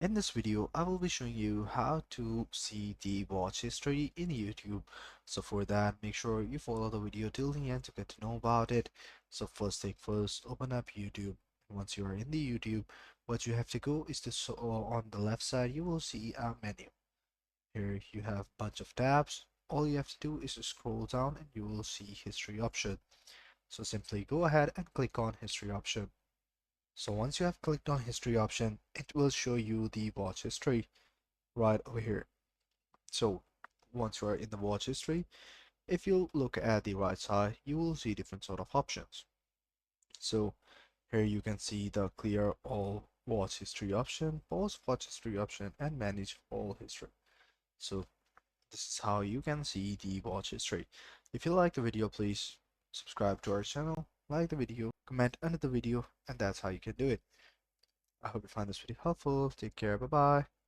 In this video, I will be showing you how to see the watch history in YouTube. So for that, make sure you follow the video till the end to get to know about it. So first thing first, open up YouTube. Once you are in the YouTube, what you have to go is to on the left side, you will see a menu. Here you have a bunch of tabs. All you have to do is to scroll down and you will see history option. So simply go ahead and click on history option. So once you have clicked on history option, it will show you the watch history right over here. So once you are in the watch history, if you look at the right side, you will see different sort of options. So here you can see the clear all watch history option, pause watch history option, and manage all history. So this is how you can see the watch history. If you like the video, please subscribe to our channel, like the video, comment under the video, and that's how you can do it. I hope you find this video helpful. Take care. Bye bye.